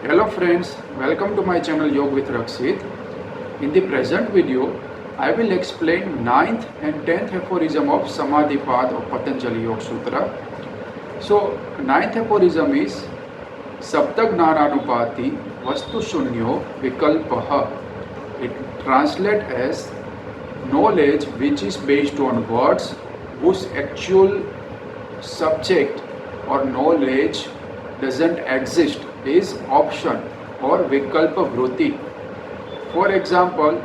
Hello friends, welcome to my channel Yoga with Rakshit. In the present video, I will explain 9th and 10th aphorism of Samadhi path of Patanjali Yoga Sutra. So, 9th aphorism is Saptagnananupati Vastu Shunyo Vikalpaha. It translates as knowledge which is based on words whose actual subject or knowledge doesn't exist is option or vikalpa vruti. For example,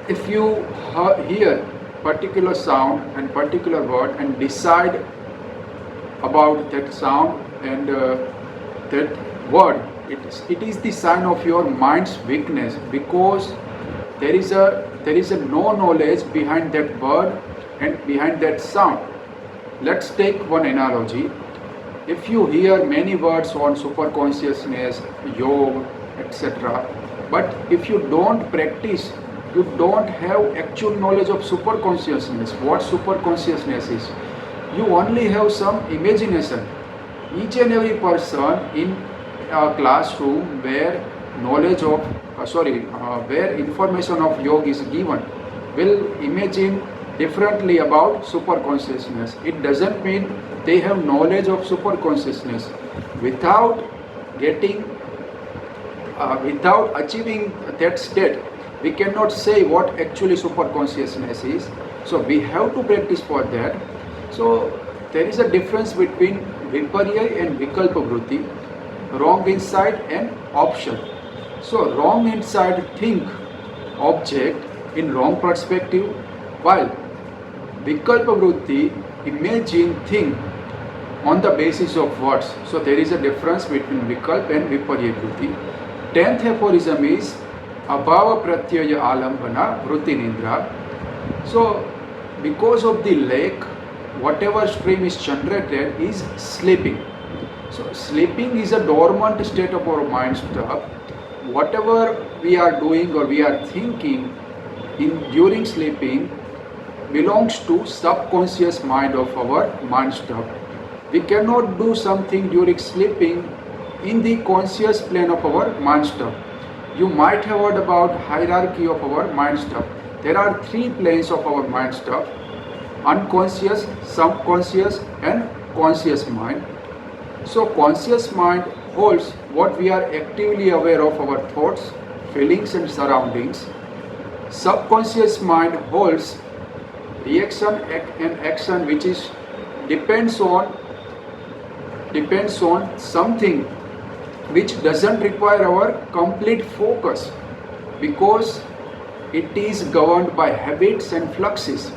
if you hear particular sound and particular word and decide about that sound and that word, it is the sign of your mind's weakness, because there is a no knowledge behind that word and behind that sound. Let's take one analogy. If you hear many words on super consciousness, yoga, etc., but if you don't practice, you don't have actual knowledge of super consciousness, what super consciousness is. You only have some imagination. Each and every person in a classroom where knowledge of, where information of yoga is given will imagine differently about super consciousness. It doesn't mean they have knowledge of super consciousness. Without achieving that state, we cannot say what actually super consciousness is. So we have to practice for that. So there is a difference between viparya and vikalpa vruti, wrong insight and option. So wrong insight think object in wrong perspective, while vikalpa vruti imagine thing on the basis of words. So there is a difference between vikalpa and viparya vruti. 10th aphorism is abhava pratyaya alambana vruti nindra. So because of the lack, whatever stream is generated is sleeping. So sleeping is a dormant state of our mind stuff. Whatever we are doing or we are thinking during sleeping belongs to subconscious mind of our mind stuff. We cannot do something during sleeping in the conscious plane of our mind stuff. You might have heard about hierarchy of our mind stuff. There are 3 planes of our mind stuff: unconscious, subconscious and conscious mind. So conscious mind holds what we are actively aware of, our thoughts, feelings and surroundings. Subconscious mind holds reaction and action which is depends on something which doesn't require our complete focus, because it is governed by habits and fluxes.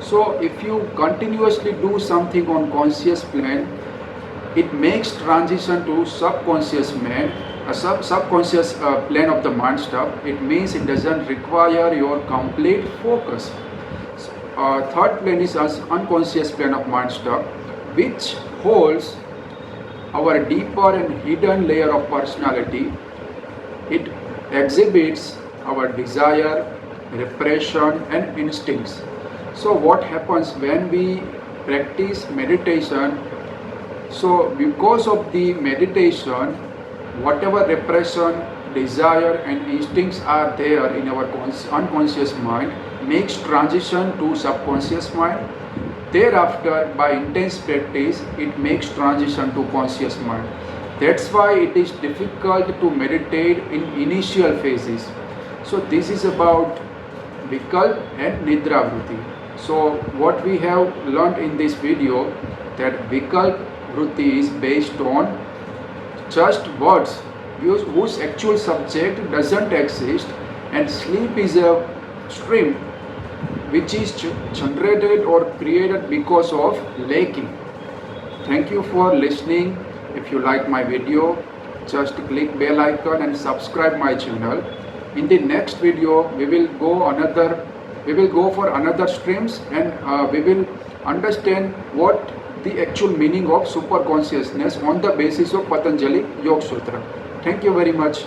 So if you continuously do something on conscious plane, it makes transition to subconscious subconscious plane of the mind stuff. It means it doesn't require your complete focus. Third plane is unconscious plane of mind stuff, which holds our deeper and hidden layer of personality. It exhibits our desire, repression and instincts. So what happens when we practice meditation? So because of the meditation, whatever repression, desire and instincts are there in our unconscious mind makes transition to subconscious mind. Thereafter, by intense practice, it makes transition to conscious mind. That's why it is difficult to meditate in initial phases. So this is about vikalp and nidra vruti. So what we have learned in this video, that vikalp vruti is based on just words whose actual subject doesn't exist, and sleep is a stream which is generated or created because of lacking. Thank you for listening. If you like my video, just click bell icon and subscribe my channel. In the next video, we will go for another streams, and we will understand what the actual meaning of super consciousness on the basis of Patanjali Yoga Sutra. Thank you very much.